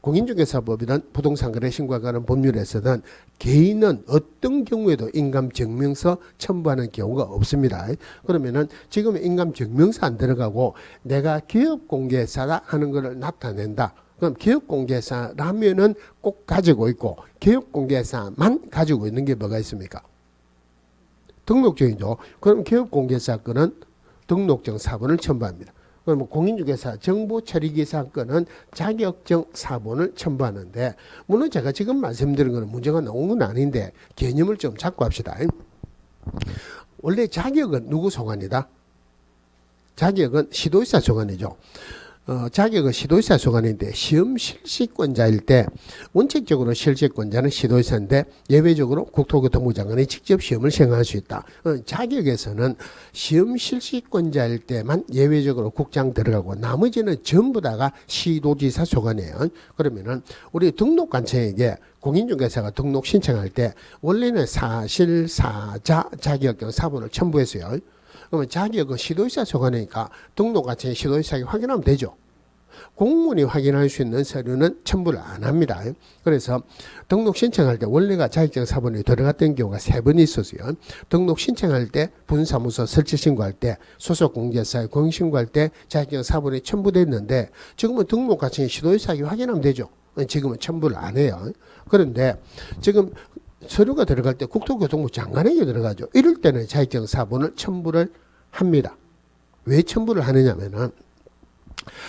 [SPEAKER 1] 공인중개사법이든 부동산거래신고와 관한 법률에서는 개인은 어떤 경우에도 인감증명서 첨부하는 경우가 없습니다. 그러면은 지금 인감증명서 안 들어가고 내가 기업공개사다 하는 것을 나타낸다. 그럼 기업공개사라면은 꼭 가지고 있고 기업공개사만 가지고 있는 게 뭐가 있습니까? 등록증이죠. 그럼 기업공개사 건은 등록증 4번을 첨부합니다. 그럼 공인중개사 정보처리기사 건은 자격증 4번을 첨부하는데, 물론 제가 지금 말씀드린 거는 문제가 나온 건 아닌데 개념을 좀 잡고 합시다. 원래 자격은 누구 소관이다? 자격은 시도의사 소관이죠. 자격은 시도의사 소관인데 시험 실시권자일 때 원칙적으로 실시권자는 시도의사인데 예외적으로 국토교통부 장관이 직접 시험을 시행할 수 있다. 자격에서는 시험 실시권자일 때만 예외적으로 국장 들어가고 나머지는 전부 다가 시도지사 소관이에요. 그러면은 우리 등록관청에게 공인중개사가 등록 신청할 때 원래는 사실사자 자격증 4번을 첨부했어요. 그러면 자격은 시도의사 소관이니까 등록관청에 시도의사에게 확인하면 되죠. 공무원이 확인할 수 있는 서류는 첨부를 안 합니다. 그래서 등록 신청할 때 원래가 자격증 4번이 들어갔던 경우가 3번 있었어요. 등록 신청할 때, 분사무소 설치 신고할 때, 소속 공개사에 공인신고할 때 자격증 4번이 첨부됐는데 지금은 등록관청에 시도의사에게 확인하면 되죠. 지금은 첨부를 안 해요. 그런데 지금 서류가 들어갈 때 국토교통부 장관에게 들어가죠. 이럴 때는 자격증 4번을 첨부를 합니다. 왜 첨부를 하느냐면은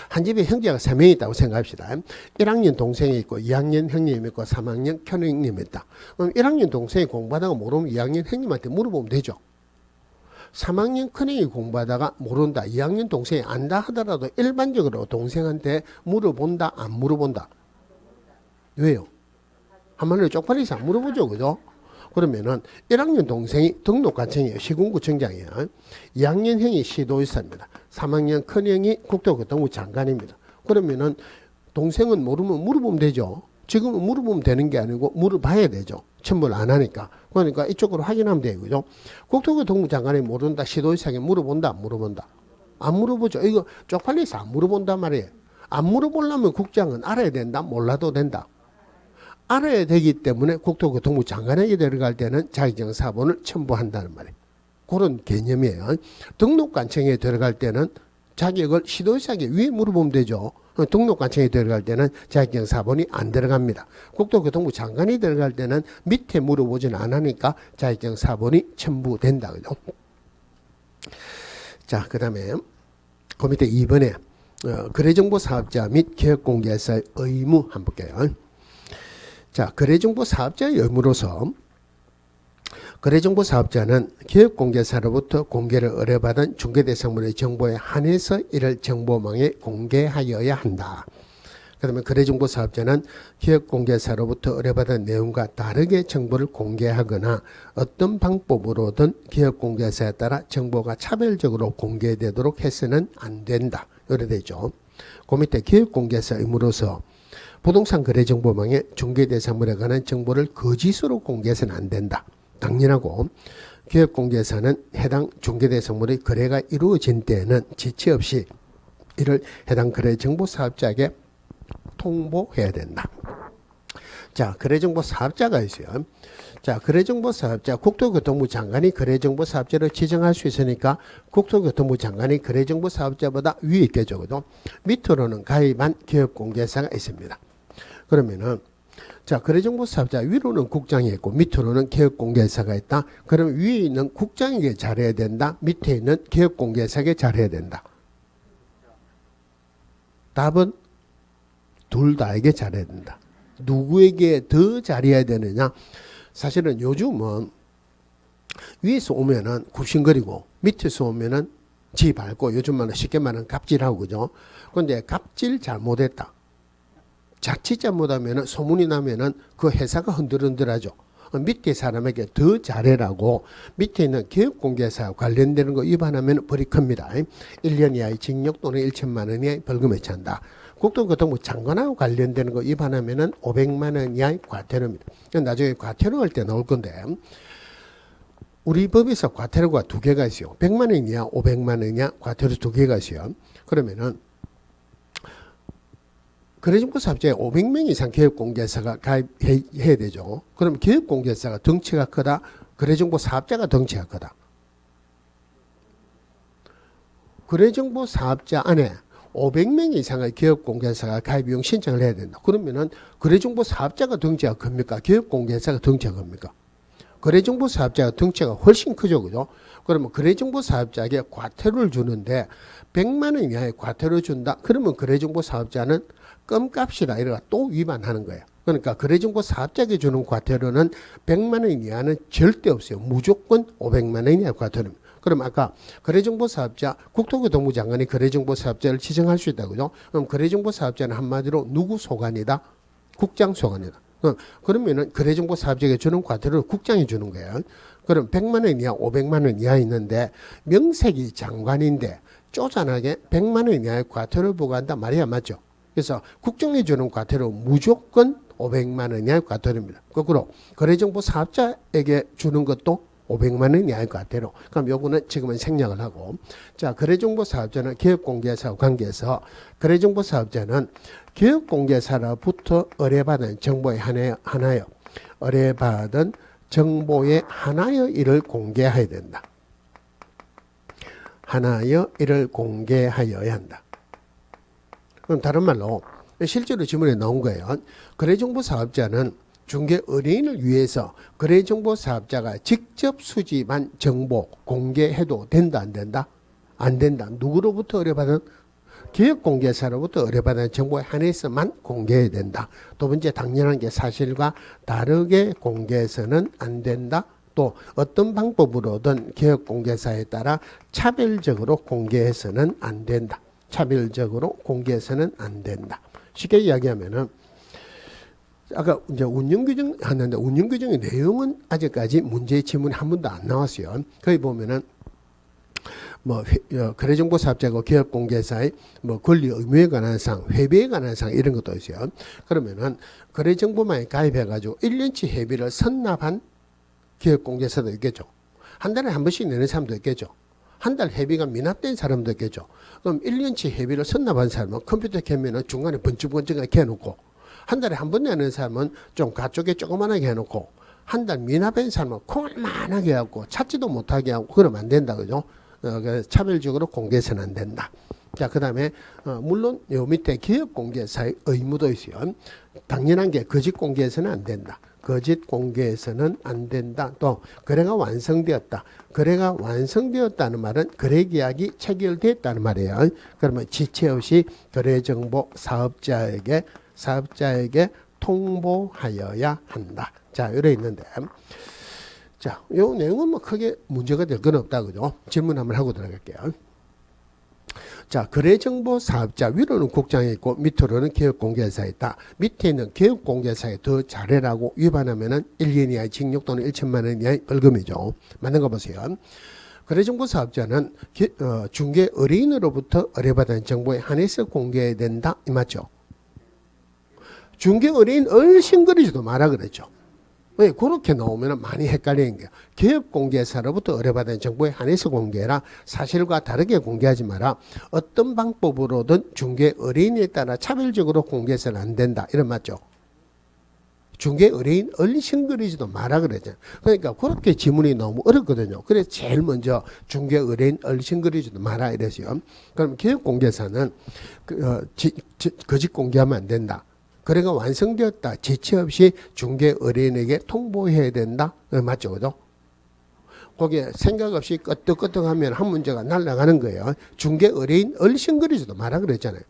[SPEAKER 1] 한 집에 형제가 3명 있다고 생각합시다. 1학년 동생이 있고 2학년 형님이 있고 3학년 큰형님이 있다. 그럼 1학년 동생이 공부하다가 모르면 2학년 형님한테 물어보면 되죠. 3학년 큰형이 공부하다가 모른다. 2학년 동생이 안다 하더라도 일반적으로 동생한테 물어본다, 안 물어본다. 왜요? 한마디로 쪽팔려서 안 물어보죠. 그죠? 그러면은 1학년 동생이 등록관청이에요. 시군구청장이에요. 2학년 형이 시도의사입니다. 3학년 큰형이 국토교통부 장관입니다. 그러면은 동생은 모르면 물어보면 되죠. 지금은 물어보면 되는 게 아니고 물어봐야 되죠. 첨부를 안 하니까. 그러니까 이쪽으로 확인하면 돼요. 그죠? 국토교통부 장관이 모른다. 시도의사에게 물어본다. 안 물어본다. 안 물어보죠. 이거 쪽팔려서 안 물어본단 말이에요. 안 물어보려면 국장은 알아야 된다. 몰라도 된다. 알아야 되기 때문에 국토교통부 장관에게 들어갈 때는 자격증 4번을 첨부한다는 말이에요. 그런 개념이에요. 등록관청에 들어갈 때는 자격을 시도의사에게 왜 물어보면 되죠. 등록관청에 들어갈 때는 자격증 4번이 안 들어갑니다. 국토교통부 장관이 들어갈 때는 밑에 물어보지는 않으니까 자격증 4번이 첨부된다. 그죠? 자, 그 다음에 그 밑에 2번에 거래정보 사업자 및 기업공개사의 의무 한번 볼게요. 자, 거래정보 사업자의 의무로서 거래정보 사업자는 기업공개사로부터 공개를 의뢰받은 중개대상물의 정보에 한해서 이를 정보망에 공개하여야 한다. 그 다음에 거래정보 사업자는 기업공개사로부터 의뢰받은 내용과 다르게 정보를 공개하거나 어떤 방법으로든 기업공개사에 따라 정보가 차별적으로 공개되도록 해서는 안 된다. 이래 되죠. 그 밑에 기업공개사 의무로서 부동산 거래정보망에 중개대상물에 관한 정보를 거짓으로 공개해서는 안 된다. 당연하고 기업공개사는 해당 중개대상물의 거래가 이루어진 때에는 지체 없이 이를 해당 거래정보사업자에게 통보해야 된다. 자, 거래정보사업자가 있어요. 자, 거래정보사업자, 국토교통부 장관이 거래정보사업자를 지정할 수 있으니까 국토교통부 장관이 거래정보사업자보다 위에 있겠죠. 그죠? 밑으로는 가입한 기업공개사가 있습니다. 그러면은 자, 거래정보사업자 위로는 국장이 있고 밑으로는 기업공개사가 있다. 그럼 위에 있는 국장에게 잘해야 된다. 밑에 있는 기업공개사에게 잘해야 된다. 답은 둘 다에게 잘해야 된다. 누구에게 더 잘해야 되느냐? 사실은 요즘은 위에서 오면은 굽신거리고 밑에서 오면은 지 밟고 요즘 말은 쉽게 말하면 갑질하고 그죠? 그런데 갑질 잘못했다. 자칫 잘못하면은 소문이 나면은 그 회사가 흔들흔들하죠. 밑에 사람에게 더 잘해라고 밑에 있는 기업공개사 관련되는 거 위반하면 벌이 큽니다. 1년 이하의 징역 또는 1천만 원 이하의 벌금에 처한다. 국토교통부 장관하고 관련되는 거 위반하면은 500만 원 이하의 과태료입니다. 나중에 과태료 할 때 나올 건데 우리 법에서 과태료가 두 개가 있어요. 100만 원 이하, 500만 원 이하 과태료 두 개가 있어요. 그러면은 거래정보사업자에 500명 이상 기업공개사가 가입해야 되죠. 그럼 기업공개사가 덩치가 크다, 거래정보사업자가 덩치가 크다. 거래정보사업자 안에 500명 이상의 기업공개사가 가입 이용 신청을 해야 된다. 그러면은 거래정보사업자가 덩치가 큽니까? 기업공개사가 덩치가 큽니까? 거래정보사업자가 덩치가 훨씬 크죠. 그죠? 그러면 거래정보사업자에게 과태료를 주는데 100만 원 이하의 과태료 준다. 그러면 거래정보사업자는 껌값이라 이래가 또 위반하는 거예요. 그러니까 거래정보사업자에게 주는 과태료는 100만 원 이하는 절대 없어요. 무조건 500만 원 이하의 과태료입니다. 그럼 아까 거래정보사업자, 국토교통부 장관이 거래정보사업자를 지정할 수 있다고요. 그럼 거래정보사업자는 한마디로 누구 소관이다? 국장 소관이다. 그러면은 거래정보사업자에게 주는 과태료를 국장이 주는 거예요. 그럼 100만 원 이하, 500만 원 이하 있는데 명색이 장관인데 쪼잔하게 100만 원 이하의 과태료를 부과한다 말이야, 맞죠? 그래서 국정에 주는 과태료 무조건 500만 원 이하의 과태료입니다. 거꾸로 거래정보사업자에게 주는 것도 500만 원 이하의 과태료. 그럼 요거는 지금은 생략을 하고, 자, 거래정보사업자는 기업공개사와 관계해서 거래정보사업자는 기업공개사로부터 의뢰받은 정보의 하나여 의뢰받은 정보의 하나여 이를 공개해야 된다. 하나여 이를 공개하여야 한다. 그럼 다른 말로 실제로 지문에 나온 거예요. 거래정보사업자는 중개 의뢰인을 위해서 거래정보사업자가 직접 수집한 정보 공개해도 된다, 안 된다? 안 된다. 누구로부터 의뢰받은? 기업공개사로부터 의뢰받은 정보에 한해서만 공개해야 된다. 두 번째, 당연한 게 사실과 다르게 공개해서는 안 된다. 또 어떤 방법으로든 기업공개사에 따라 차별적으로 공개해서는 안 된다. 차별적으로 공개해서는 안 된다. 쉽게 이야기하면은 아까 이제 운영규정 하는데 운영규정의 내용은 아직까지 문제의 지문이 한 번도 안 나왔어요. 거기 보면은 뭐 거래정보사업자고 기업공개사의 뭐 권리 의무에 관한 사항, 회비에 관한 사항 이런 것도 있어요. 그러면은 거래정보망에 가입해가지고 1년치 회비를 선납한 기업공개사도 있겠죠. 한 달에 한 번씩 내는 사람도 있겠죠. 한 달 회비가 미납된 사람도 있겠죠. 그럼 1년치 회비를 선납한 사람은 컴퓨터 켜면은 중간에 번쩍번쩍하게 해놓고, 한 달에 한 번 내는 사람은 좀 가쪽에 조그만하게 해놓고, 한 달 미납한 사람은 콩만하게 해갖고 찾지도 못하게 하고 그러면 안 된다. 그죠? 차별적으로 공개해서는 안 된다. 자, 그 다음에 물론 요 밑에 기업공개사의 의무도 있어요. 당연한 게 거짓 공개해서는 안 된다. 거짓 공개해서는 안 된다. 또 거래가 완성되었다. 거래가 완성되었다는 말은 거래계약이 체결됐다는 말이에요. 그러면 지체 없이 거래정보 사업자에게 통보하여야 한다. 자, 이래 있는데, 자, 요 내용은 뭐 크게 문제가 될 건 없다. 그죠? 질문 한번 하고 들어갈게요. 자, 거래정보 사업자 위로는 국장이 있고 밑으로는 기업공개사에 있다. 밑에 있는 기업공개사에 더 잘해라고 위반하면은 1년 이하의 징역 또는 1천만 원 이하의 벌금이죠. 맞는 거 보세요. 거래정보 사업자는 중개 의뢰인으로부터 의뢰받은 정보에 한해서 공개해야 된다. 이 맞죠? 중개 의뢰인 얼씬거리지도 마라 그랬죠. 왜 그렇게 나오면 많이 헷갈리는 거예요. 기업공개사로부터 의뢰받은 정보에 한해서 공개라 사실과 다르게 공개하지 마라. 어떤 방법으로든 중개 의뢰인에 따라 차별적으로 공개해서는 안 된다. 이런 맞죠? 중개 의뢰인 얼씬거리지도 마라 그러잖아요. 그러니까 그렇게 지문이 너무 어렵거든요. 그래서 제일 먼저 중개 의뢰인 얼씬거리지도 마라 이랬어요. 그럼 기업공개사는 거짓 공개하면 안 된다. 거래가 완성되었다. 지체 없이 중개 의뢰인에게 통보해야 된다. 맞죠? 그죠? 거기에 생각 없이 끄떡끄떡하면 한 문제가 날아가는 거예요. 중개 의뢰인 얼씬거리지도 마라 그랬잖아요.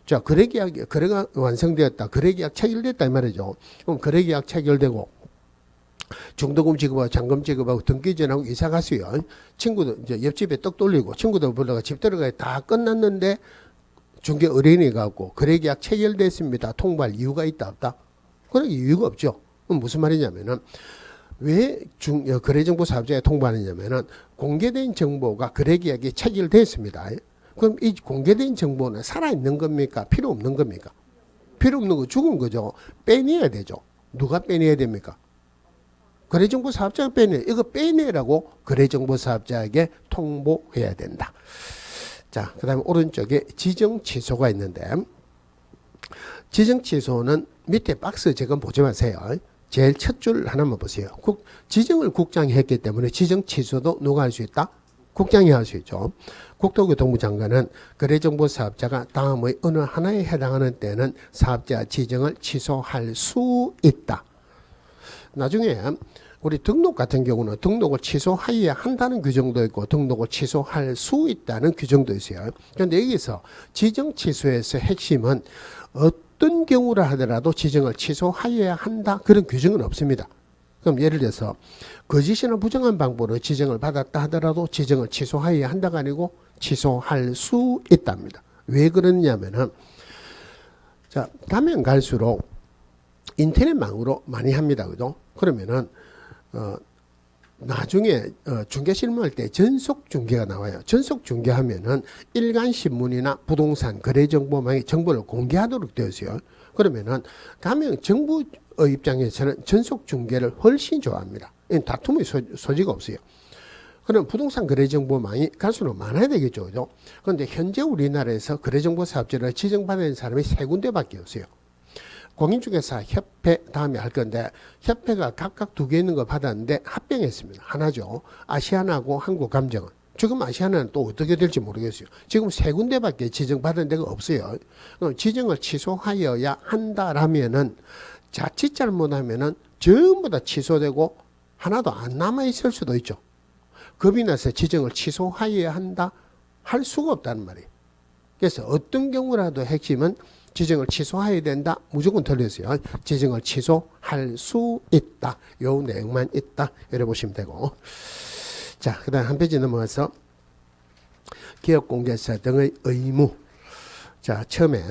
[SPEAKER 1] 자, 거래가 완성되었다. 거래계약 체결됐다 이 말이죠. 그럼 거래계약 체결되고 중도금 지급하고 잔금 지급하고 등기 전하고 이사 갔어요. 친구들 이제 옆집에 떡 돌리고 친구들 불러가 집 들어가 다 끝났는데 중개 의뢰인이 가고 거래계약 체결됐습니다. 통보할 이유가 있다 없다? 그런 이유가 없죠. 그럼 무슨 말이냐면은 왜 거래정보 사업자에 통보하느냐면은 공개된 정보가 거래계약이 체결됐습니다. 그럼 이 공개된 정보는 살아있는 겁니까? 필요 없는 겁니까? 필요 없는 거 죽은 거죠. 빼내야 되죠. 누가 빼내야 됩니까? 거래정보 사업자가 빼내. 이거 빼내라고 거래정보 사업자에게 통보해야 된다. 자, 그 다음에 오른쪽에 지정 취소가 있는데 지정 취소는 밑에 박스 지금 보지 마세요. 제일 첫 줄 하나만 보세요. 지정을 국장이 했기 때문에 지정 취소도 누가 할 수 있다? 국장이 할 수 있죠. 국토교통부 장관은 거래정보 사업자가 다음의 어느 하나에 해당하는 때는 사업자 지정을 취소할 수 있다. 나중에 우리 등록 같은 경우는 등록을 취소하여야 한다는 규정도 있고 등록을 취소할 수 있다는 규정도 있어요. 그런데 여기서 지정 취소에서 핵심은 어떤 경우라 하더라도 지정을 취소하여야 한다 그런 규정은 없습니다. 그럼 예를 들어서 거짓이나 부정한 방법으로 지정을 받았다 하더라도 지정을 취소하여야 한다가 아니고 취소할 수 있답니다. 왜 그러냐면은 자, 가면 갈수록 인터넷망으로 많이 합니다. 그죠? 그러면은 나중에 중개 실무할 때 전속 중개가 나와요. 전속 중개하면은 일간신문이나 부동산 거래정보망에 정보를 공개하도록 되어 있어요. 그러면은 가면 정부의 입장에서는 전속 중개를 훨씬 좋아합니다. 다툼의 소지가 없어요. 그럼 부동산 거래정보망이 갈수록 많아야 되겠죠. 그죠? 그런데 현재 우리나라에서 거래정보 사업자를 지정받은 사람이 3군데밖에 없어요. 공인중개사 협회 다음에 할 건데 협회가 각각 2개 있는 거 받았는데 합병했습니다. 하나죠. 아시아나하고 한국감정은. 지금 아시아나는 또 어떻게 될지 모르겠어요. 지금 3군데밖에 지정받은 데가 없어요. 지정을 취소하여야 한다라면은 자칫 잘못하면은 전부 다 취소되고 하나도 안 남아있을 수도 있죠. 겁이 나서 지정을 취소하여야 한다 할 수가 없다는 말이에요. 그래서 어떤 경우라도 핵심은 지정을 취소해야 된다. 무조건 틀렸어요. 지정을 취소할 수 있다. 요 내용만 있다. 이래 보시면 되고. 자, 그 다음 한 페이지 넘어가서 기업공개사 등의 의무. 자, 처음에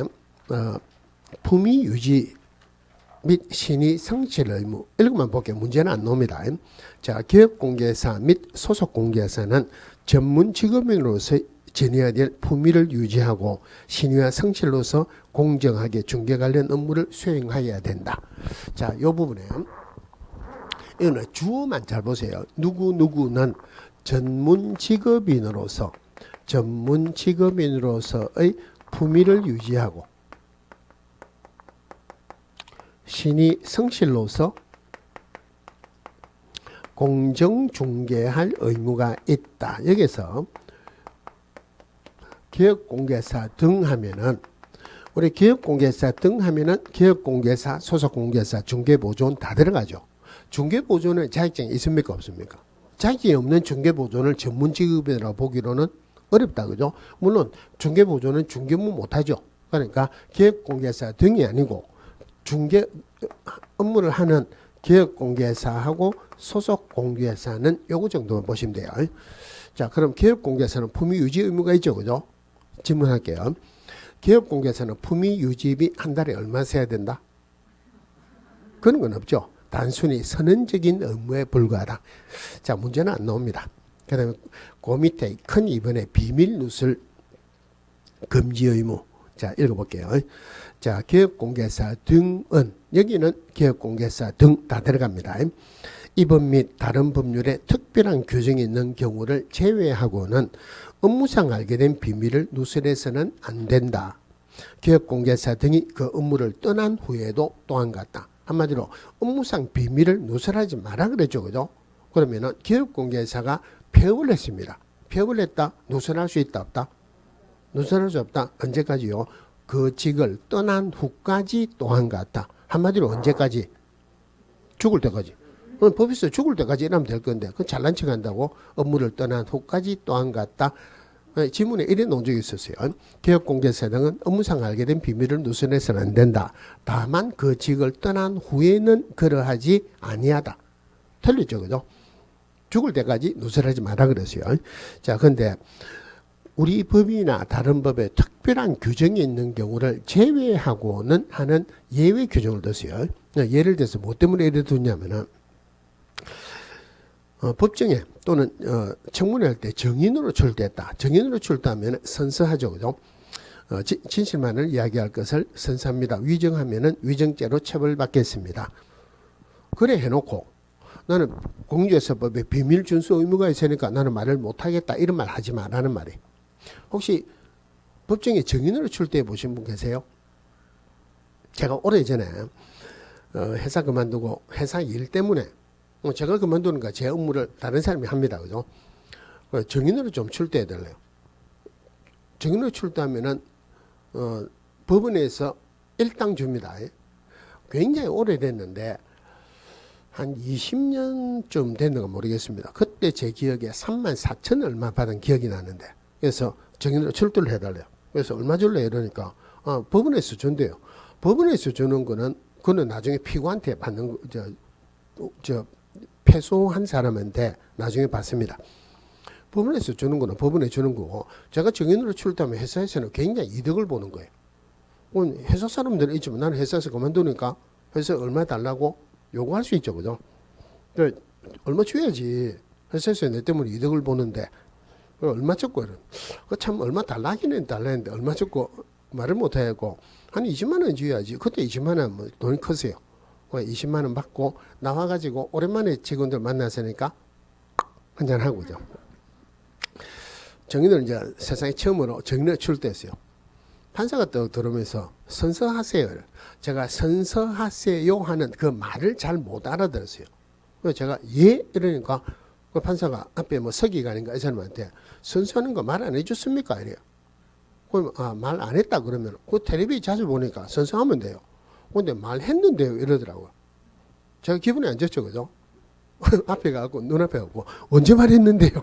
[SPEAKER 1] 품위 유지 및 신의 성실 의무. 이것만 볼게요. 문제는 안 나옵니다. 자, 기업공개사 및 소속공개사는 전문 직업인으로서 지내야 될 품위를 유지하고 신의와 성실로서 공정하게 중개 관련 업무를 수행해야 된다. 자, 이 부분에 이거는 주어만 잘 보세요. 누구는 전문 직업인으로서의 품위를 유지하고 신의 성실로서 공정 중개할 의무가 있다. 여기서 기업공개사 등 하면은 우리 기업공개사 등 하면은 기업공개사, 소속공개사, 중개보존 다 들어가죠. 중개보존은 자격증이 있습니까 없습니까? 자격증이 없는 중개보존을 전문직업이라고 보기로는 어렵다. 그죠? 물론 중개보존은 중개무 못하죠. 그러니까 기업공개사 등이 아니고 중개 업무를 하는 기업공개사하고 소속공개사는 요거 정도만 보시면 돼요. 자, 그럼 기업공개사는 품위 유지 의무가 있죠. 그죠? 질문할게요. 기업공개사는 품위 유지비 한 달에 얼마 세야 된다? 그런 건 없죠. 단순히 선언적인 의무에 불과하다. 자, 문제는 안 나옵니다. 그 다음에 그 밑에 큰 2번에 비밀 누설 금지 의무. 자, 읽어볼게요. 자, 기업공개사 등은, 여기는 기업공개사 등 다 들어갑니다. 이 법 및 다른 법률에 특별한 규정이 있는 경우를 제외하고는 업무상 알게 된 비밀을 누설해서는 안 된다. 기업공개사 등이 그 업무를 떠난 후에도 또한 같다. 한마디로 업무상 비밀을 누설하지 마라 그랬죠. 그죠? 그러면은 기업공개사가 폐업을 했습니다. 폐업을 했다. 누설할 수 있다 없다? 누설할 수 없다. 언제까지요? 그 직을 떠난 후까지 또한 같다. 한마디로 언제까지? 죽을 때까지. 법에서 죽을 때까지 일하면 될 건데 그 잘난 척 한다고 업무를 떠난 후까지 또한 같다. 지문에 이래 놓은 적이 있었어요. 기업공개사 등은 업무상 알게 된 비밀을 누설해서는 안 된다. 다만 그 직을 떠난 후에는 그러하지 아니하다. 틀렸죠, 그죠? 죽을 때까지 누설하지 마라 그랬어요. 자, 근데 우리 법이나 다른 법에 특별한 규정이 있는 경우를 제외하고는 하는 예외 규정을 뒀어요. 예를 들어서 뭐 때문에 이래 두냐면은 법정에 또는 청문회 할 때 증인으로 출두했다. 증인으로 출두하면 선서하죠. 그죠? 진실만을 이야기할 것을 선서합니다. 위정하면은 위정죄로 처벌받겠습니다. 그래 해놓고 나는 공직에서법에 비밀 준수 의무가 있으니까 나는 말을 못하겠다. 이런 말 하지 마라는 말이. 혹시 법정에 증인으로 출두해 보신 분 계세요? 제가 오래전에 회사 그만두고 회사 일 때문에 제가 그만두니까 제 업무를 다른 사람이 합니다. 그죠? 증인으로 좀 출두해야 될래요. 증인으로 출두하면은 법원에서 일당 줍니다. 굉장히 오래됐는데 한 20년쯤 됐는가 모르겠습니다. 그때 제 기억에 34,000 얼마 받은 기억이 나는데 그래서 증인으로 출두를 해달래요. 그래서 얼마 줄래 이러니까 법원에서 준대요. 법원에서 주는 거는 그는 나중에 피고한테 받는 저 패소한 사람한테 나중에 받습니다. 법원에서 주는 거는 법원에 주는 거고 제가 증인으로 출두하면 회사에서는 굉장히 이득을 보는 거예요. 회사 사람들은 있지만 나는 회사에서 그만두니까 회사 얼마 달라고 요구할 수 있죠. 그죠? 얼마 줘야지. 회사에서 내 때문에 이득을 보는데 얼마 줬고 참 얼마 달라기는 달라는데 얼마 줬고 말을 못하고 한 20만 원 줘야지. 그때 20만 원 뭐 돈이 컸어요. 20만 원 받고 나와가지고 오랜만에 직원들 만났으니까 한잔하고 그죠. 정인을 이제 세상에 처음으로 정인을 출두했어요. 판사가 또 들으면서 선서하세요. 제가 선서하세요 하는 그 말을 잘 못 알아들었어요. 그래서 제가 예? 이러니까 그 판사가 앞에 뭐 서기관인가 이 사람한테 선서하는 거 말 안 해줬습니까? 이래요. 그럼 말 안 했다 그러면 그 텔레비전 자주 보니까 선서하면 돼요. 근데 말했는데요 이러더라고요. 제가 기분이 안 좋죠. 그죠? 앞에 가고 눈앞에 가고 언제 말했는데요.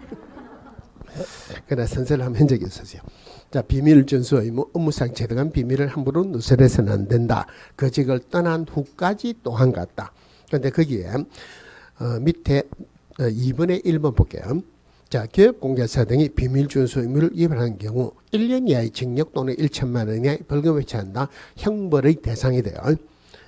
[SPEAKER 1] 그러나 선서를 한번 한 적이 있었어요. 자, 비밀 준수 의무, 업무상 제등한 비밀을 함부로 누설해서는 안 된다. 그 직을 떠난 후까지 또한 같다. 그런데 거기에 밑에 2번의 1번 볼게요. 자, 기업공개사 등이 비밀 준수 의무를 위반하는 경우 1년 이하의 징역 또는 1천만 원 이하의 벌금에 처한다. 형벌의 대상이 돼요.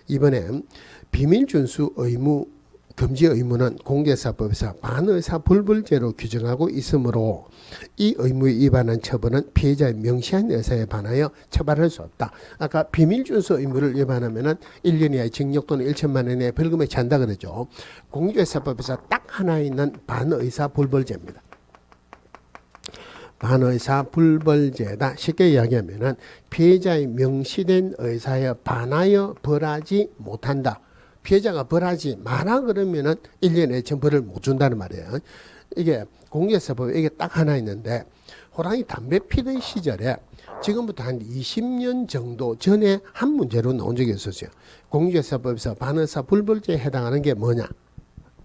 [SPEAKER 1] 이번에 비밀 준수 의무 금지 의무는 공개사법에서 반의사 불벌죄로 규정하고 있으므로 이 의무에 위반한 처벌은 피해자의 명시한 의사에 반하여 처벌할 수 없다. 아까 비밀 준수 의무를 위반하면은 1년 이하의 징역 또는 1천만 원 이하의 벌금에 처한다 그러죠. 공개사법에서 딱 하나 있는 반의사 불벌죄입니다. 반의사 불벌죄다. 쉽게 이야기하면은 피해자의 명시된 의사에 반하여 벌하지 못한다. 피해자가 벌하지 마라 그러면은 1년에 벌을 못 준다는 말이에요. 이게 공개사법에 이게 딱 하나 있는데 호랑이 담배 피던 시절에 지금부터 한 20년 정도 전에 한 문제로 나온 적이 있었어요. 공개사법에서 반의사 불벌죄에 해당하는 게 뭐냐?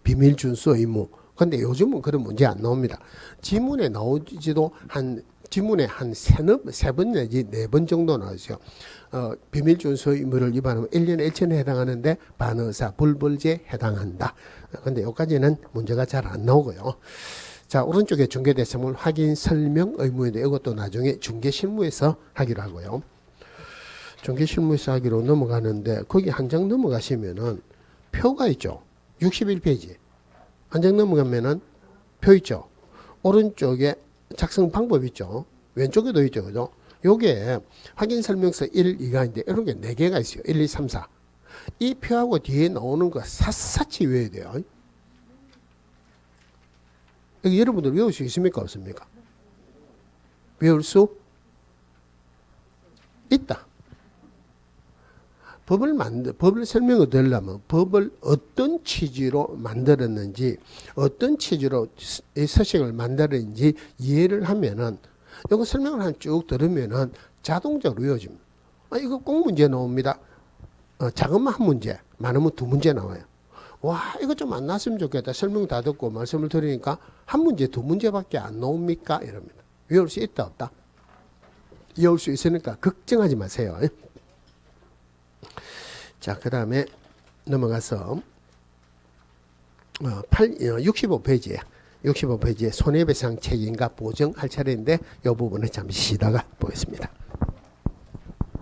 [SPEAKER 1] 비밀 준수 의무. 근데 요즘은 그런 문제 안 나옵니다. 지문에 나오지도 지문에 한 세 번 내지 4번 정도 나왔어요. 비밀 준수 의무를 위반하면 1년에 1천에 해당하는데 반의사 불벌죄에 해당한다. 근데 여기까지는 문제가 잘 안 나오고요. 자, 오른쪽에 중개대상물 확인 설명 의무인데 이것도 나중에 중개실무에서 하기로 하고요. 중개실무에서 하기로 넘어가는데 거기 한 장 넘어가시면은 표가 있죠. 61페이지. 한 장 넘어가면은 표 있죠. 오른쪽에 작성 방법 있죠. 왼쪽에도 있죠. 그죠? 요게 확인설명서 1, 2가인데 이런 게 4개가 있어요. 1, 2, 3, 4. 이 표하고 뒤에 나오는 거 샅샅이 외워야 돼요. 여기 여러분들 외울 수 있습니까? 없습니까? 외울 수 있다. 법을 설명을 드리려면 법을 어떤 취지로 만들었는지, 어떤 취지로 이 서식을 만들었는지 이해를 하면은, 이거 설명을 한 쭉 들으면은 자동적으로 외워집니다. 이거 꼭 문제 나옵니다. 작으면 한 문제, 많으면 2문제 나와요. 와, 이거 좀 안 나왔으면 좋겠다. 설명 다 듣고 말씀을 드리니까 한 문제, 2문제밖에 안 나옵니까? 이럽니다. 외울 수 있다, 없다? 외울 수 있으니까 걱정하지 마세요. 자, 그 다음에 넘어가서 65페이지에 65페이지에 손해배상 책임과 보정할 차례인데 이 부분을 잠시 쉬다가 보겠습니다.